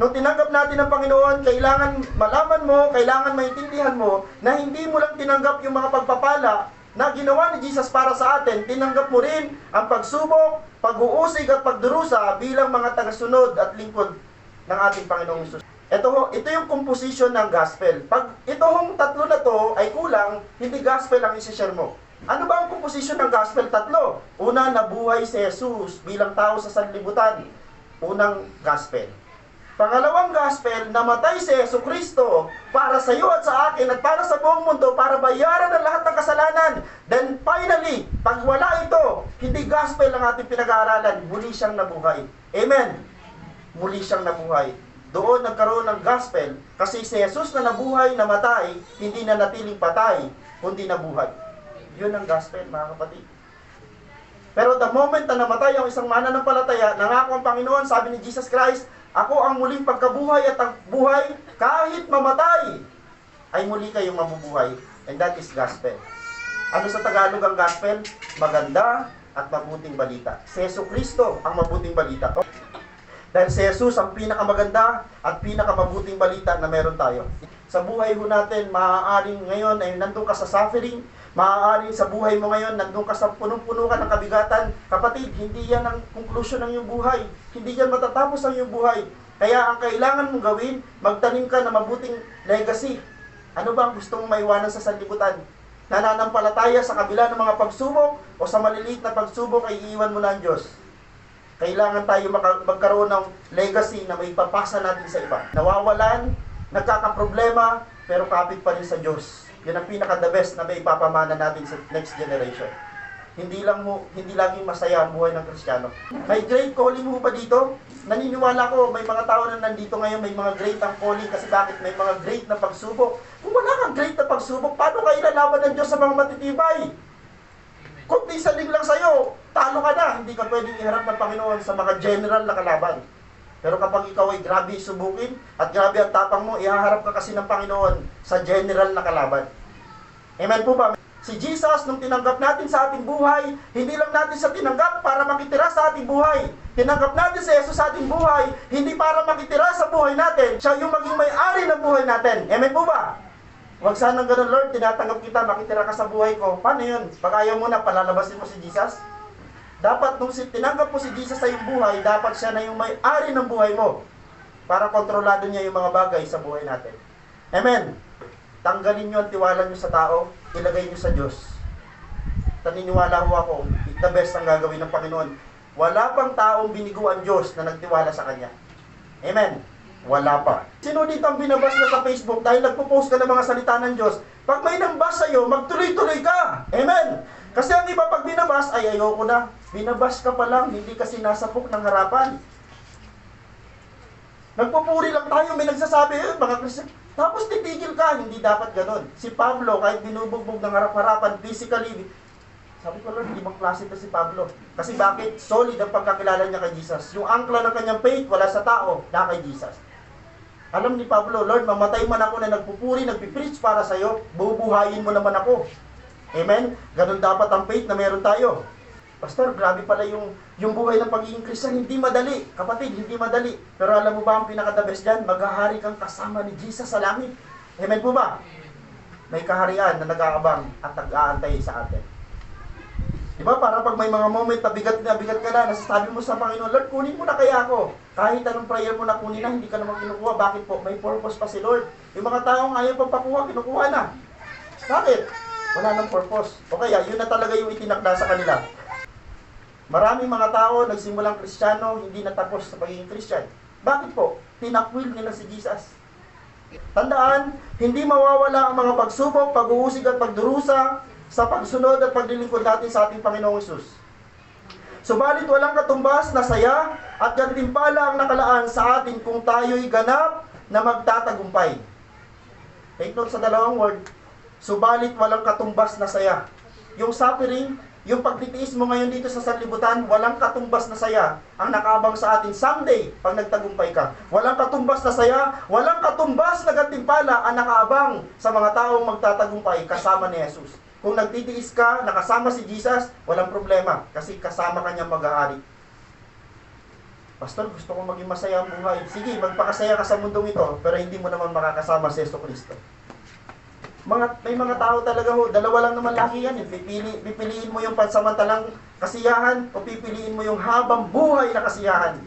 Nung tinanggap natin ng Panginoon, kailangan malaman mo, kailangan maintindihan mo na hindi mo lang tinanggap yung mga pagpapala na ginawa ni Jesus para sa atin, tinanggap mo rin ang pagsubok, pag-uusig at pagdurusa bilang mga tagasunod at lingkod ng ating Panginoong Hesus. Ito yung composition ng gospel. Pag itong tatlo na to ay kulang, hindi gospel ang isi-share mo. Ano ba ang composition ng gospel? Tatlo. Una, nabuhay si Jesus bilang tao sa sanlibutan. Unang gospel. Pangalawang gospel, namatay si Jesucristo para sa iyo at sa akin at para sa buong mundo para bayaran ang lahat ng kasalanan. Then finally, pag wala ito, hindi gospel ang ating pinag-aaralan, muli siyang nabuhay. Amen? Muli siyang nabuhay. Doon nagkaroon ng gospel kasi si Jesus na nabuhay, namatay, hindi na natiling patay, kundi nabuhay. Yun ang gospel, mga kapatid. Pero the moment na namatay ang isang mananampalataya, nangako ang Panginoon, sabi ni Jesus Christ, ako ang muling pagkabuhay at ang buhay, kahit mamatay, ay muli kayong mabubuhay. And that is gospel. Ano sa Tagalog ang gospel? Maganda at mabuting balita. Si Jesucristo ang mabuting balita. Dahil si Jesus ang pinakamaganda at pinakamabuting balita na meron tayo. Sa buhay ho natin, maaaring ngayon ay nandun ka sa suffering, maaaring sa buhay mo ngayon, nandun ka sa punong-puno ka ng kabigatan. Kapatid, hindi yan ang conclusion ng iyong buhay. Hindi yan matatapos ang iyong buhay. Kaya ang kailangan mong gawin, magtanim ka ng mabuting legacy. Ano ba ang gusto mong maiwanan sa sanlibutan? Nananampalataya sa kabila ng mga pagsubok o sa maliliit na pagsubok ay iiwan mo na ang Diyos. Kailangan tayo magkaroon ng legacy na may papasa natin sa iba. Nawawalan, nagkakaproblema, pero kapit pa rin sa Diyos. Yan ang pinaka-the best na may ipapamana natin sa next generation. Hindi laging masaya ang buhay ng Kristiyano. May great calling mo pa dito? Naniniwala ko, may mga tao na nandito ngayon, may mga great ang calling kasi bakit may mga great na pagsubok. Kung wala kang great na pagsubok, paano ka ilalaban ng Diyos sa mga matitibay? Kung di saling lang sa'yo, talo ka na. Hindi ka pwedeng iharap ng Panginoon sa mga general na kalaban. Pero kapag ikaw ay grabe subukin at grabe ang tapang mo, ihaharap ka kasi ng Panginoon sa general na kalaban. Amen po ba? Si Jesus, nung tinanggap natin sa ating buhay, hindi lang natin sa tinanggap para makitira sa ating buhay. Tinanggap natin si Jesus sa ating buhay, hindi para makitira sa buhay natin. Siya yung maging may-ari ng buhay natin. Amen po ba? Huwag sanang ganun, Lord, tinatanggap kita, makitira ka sa buhay ko. Paano yun? Pag ayaw mo na, palalabasin mo si Jesus? Dapat nung tinanggap mo si Jesus sa iyong buhay, dapat siya na yung may-ari ng buhay mo para kontrolado niya yung mga bagay sa buhay natin. Amen. Tanggalin niyo ang tiwala niyo sa tao, ilagay niyo sa Diyos. Naniniwala ho ako, the best ang gagawin ng Panginoon. Wala pang taong binigo ang Diyos na nagtiwala sa Kanya. Amen. Wala pa. Sino dito ang binabas na sa Facebook dahil nagpo-post ka ng mga salita ng Diyos? Pag may nambas sa'yo, magtuloy-tuloy ka. Amen. Kasi ang iba pag binabas, ay ayoko na. Binabas ka pa lang, hindi kasi nasapok ng harapan. Nagpupuri lang tayo, may nagsasabi, mga Kristiyan, tapos titigil ka, hindi dapat ganun. Si Pablo, kahit binubugbog ng harap-harapan, physically, sabi ko, Lord, hindi bang klase ito si Pablo? Kasi bakit? Solid ang pagkakilala niya kay Jesus. Yung angkla ng kanyang faith, wala sa tao, na kay Jesus. Alam ni Pablo, Lord, mamatay man ako na nagpupuri, nagpipreach para sa'yo, bubuhayin mo naman ako. Amen? Ganun dapat ang faith na meron tayo. Pastor, grabe pala yung buhay ng pagiging Kristiyan, hindi madali. Kapatid, hindi madali. Pero alam mo ba ang pinaka-the best dyan? Maghahari kang kasama ni Jesus sa langit. Amen po ba? May kaharian na nag-aabang at nag-aantay sa atin. Diba? Para pag may mga moment na bigat ka na, nasasabi mo sa Panginoon, Lord, kunin mo na kaya ako. Kahit anong prayer mo na kunin na, hindi ka naman kinukuha. Bakit po? May purpose pa si Lord. Yung mga taong ayaw pagpakuha, kinukuha na. Bakit? Wala nang purpose. O kaya, yun na talaga yung itinakda sa kanila. Maraming mga tao nagsimulang Kristiyano, hindi natapos sa pagiging Christian. Bakit po? Tinakwil nila si Jesus. Tandaan, hindi mawawala ang mga pagsubok, pag-uusig at pagdurusa sa pagsunod at paglilingkod natin sa ating Panginoong Hesus. Subalit walang katumbas na saya at gantimpala ang nakalaan sa atin kung tayo'y ganap na magtatagumpay. Take note sa dalawang word. Subalit walang katumbas na saya. Yung suffering, yung pagtitiis mo ngayon dito sa sanlibutan, walang katumbas na saya ang nakaabang sa atin someday pag nagtagumpay ka. Walang katumbas na saya, walang katumbas na gantimpala ang nakaabang sa mga taong magtatagumpay kasama ni Jesus. Kung nagtitiis ka, nakasama si Jesus, walang problema kasi kasama kanya mag-aari. Pastor, gusto ko maging masaya ang buhay. Sige, magpakasaya ka sa mundong ito, pero hindi mo naman makakasama si Jesucristo. May mga tao talaga ho, dalawa lang naman lagi yan. Pipiliin mo yung pansamantalang kasiyahan o pipiliin mo yung habang buhay na kasiyahan.